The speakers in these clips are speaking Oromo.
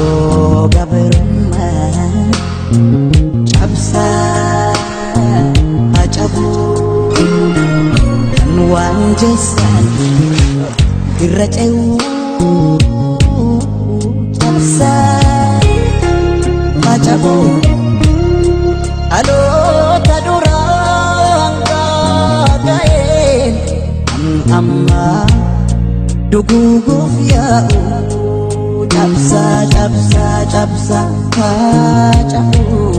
wanjoo gabrummaa cabsaa acabuu kan waan jeessan irra ce'uu cabsaa acabuu aloota duraan gaaga'een ammaa duguuguuf yaa'u cabsaa cabsaa cabsaa acabuu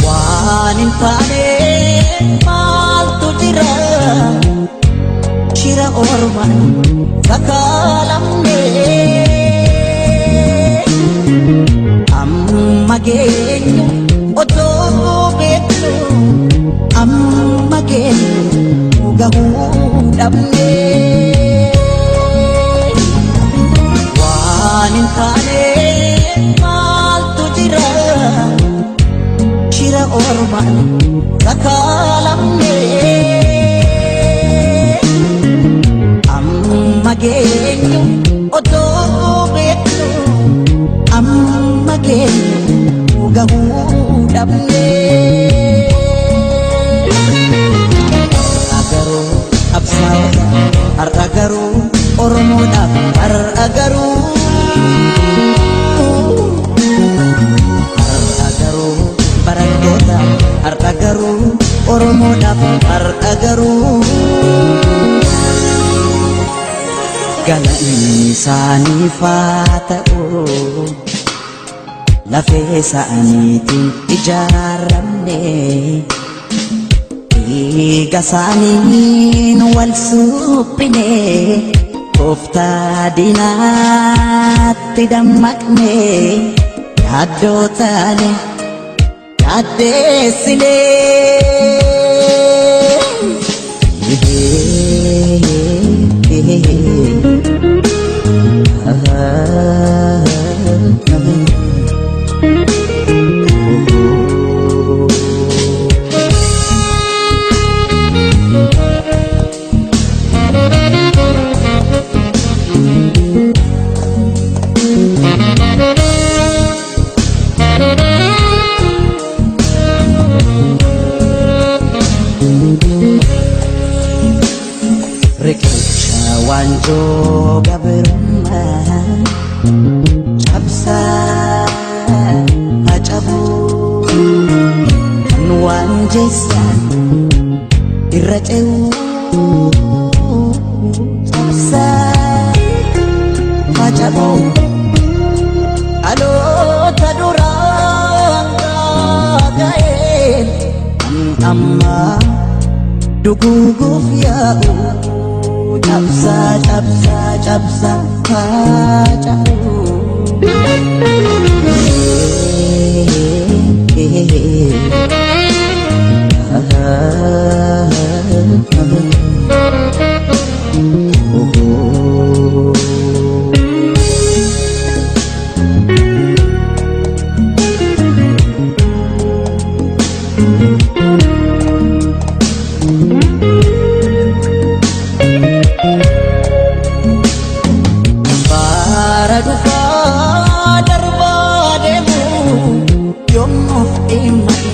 waan hin taane maaltu jira shira ormaan sakaalamne amma geenyu otoo beeknu amma geenyu gahuu dhabne waan hin taane maaltu jira shira ormaan sakaalamne amma geenyu otoo beeknu amma geenyu gahuu dhabne agaruu absaawota har'a garuu oromoodhaaf har'a garuu barattoota har'a garuu oromoodhaaf har'a garuu galanni isaaniif haa ta'u lafee isaaniitiin ijaaramne dhiiga isaaniin wal suphine tooftaa diinaatti dammaqne yaaddoo taane yaaddeessine riqicha wanjoo gabrummaa cabsaa acabuu kan waan jeessan irra ce'uu cabsaa acabuu aloota duraan gaaga'een ammaa duguuguuf yaa'u cabsaa cabsaa cabsaa acabuu bara dhufaa darbaa deemu yommuuf dhimane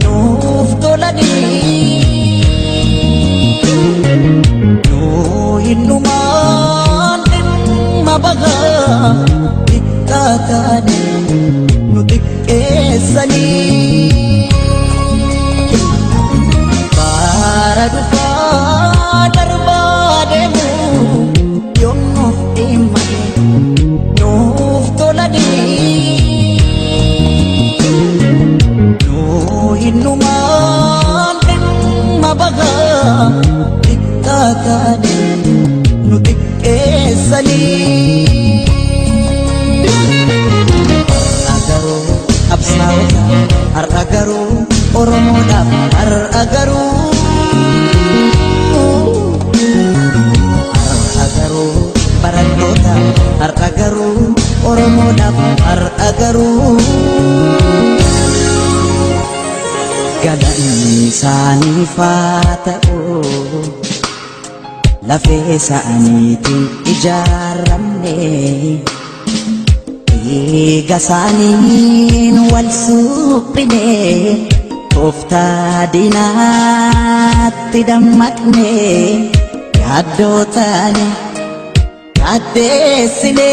nuuf tolanii nuu hinnumaan dhimma bagaa xiqqaataane nu xiqqeessanii bara dhufaa darbaa deemu yommuuf dhimane nuuf tolanii nuu hinnumaan dhimma bagaa xiqqaataane nu xiqqeessanii agaruu absaa isaaniif haa ta'u lafee isaaniitiin ijaarramne dhiiga isaaniin wal suphine tooftaa diinaatti dammaqne yaaddoo taane yaaddeessine